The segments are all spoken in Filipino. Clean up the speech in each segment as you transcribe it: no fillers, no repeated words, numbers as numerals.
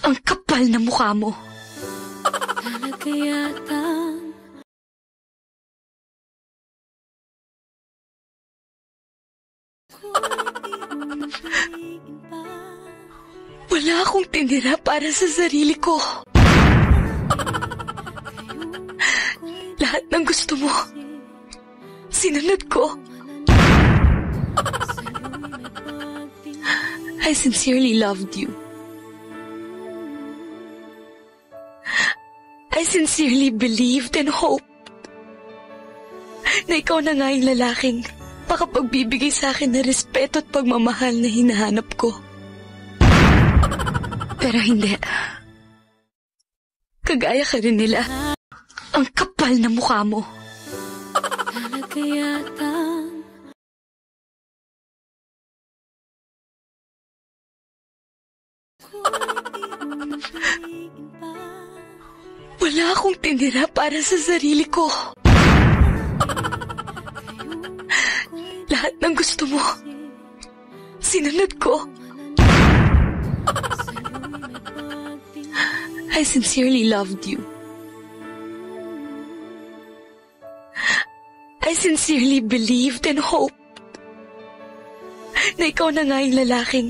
Ang kapal na mukha mo. Talaga yatang Wala akong tinira para sa sarili ko. Lahat ng gusto mo, sinunod ko. I sincerely loved you. I sincerely believed and hoped na ikaw na nga yung lalaking makapagbibigay sa akin ng respeto at pagmamahal na hinahanap ko. Pero hindi. Kagaya ka rin nila. Ang kapal na mukha mo. talaga yatang Wala akong tinira para sa sarili ko. Lahat ng gusto mo, sinunod ko. I sincerely loved you. I sincerely believed and hoped na ikaw na nga yung lalaking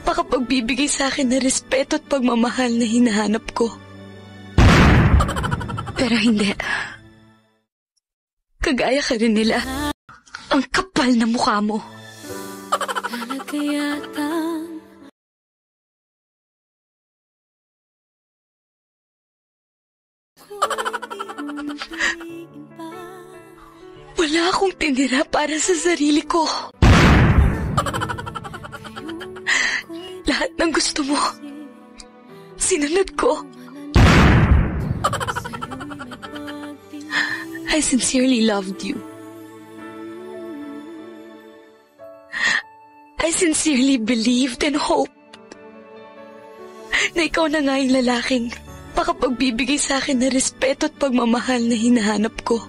makapagbibigay sa akin ng respeto at pagmamahal na hinahanap ko. Pero hindi. Kagaya ka rin nila. Ang kapal na mukha mo. talaga yatang Wala akong tinira para sa sarili ko. Lahat ng gusto mo, sinunod ko. I sincerely loved you. I sincerely believed and hoped na ikaw na nga yung lalaking makapagbibigay sa akin ng respeto at pagmamahal na hinahanap ko.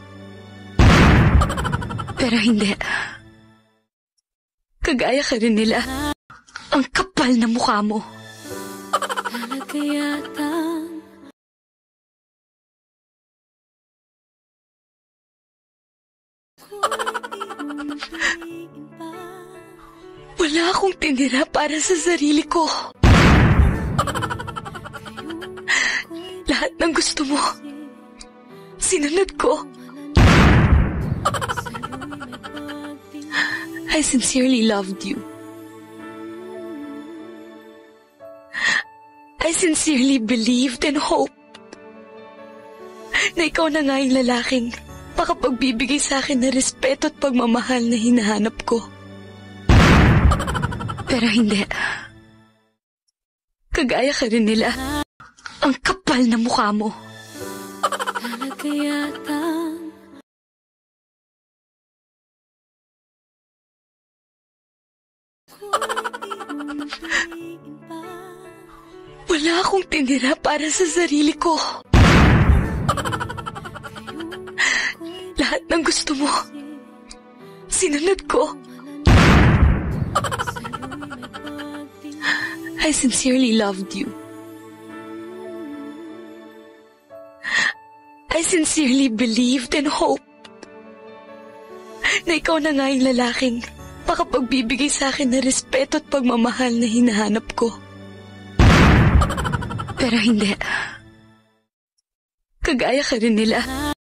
Pero hindi. Kagaya ka rin nila. Ang kapal na mukha mo. talaga yatang Wala akong tinira para sa sarili ko. Lahat ng gusto mo, sinunod ko. I sincerely loved you. I sincerely believed and hoped na ikaw na nga yung lalaking makapagbibigay sa akin ng respeto at pagmamahal na hinahanap ko. Pero hindi. Kagaya ka rin nila. Ang kapal na mukha mo. talaga yatang Wala akong tinira para sa sarili ko. Lahat ng gusto mo, sinunod ko. I sincerely loved you. I sincerely believed and hoped na ikaw na nga yung lalaking makapagbibigay sa akin ng respeto at pagmamahal na hinahanap ko. Pero hindi. Kagaya ka rin nila.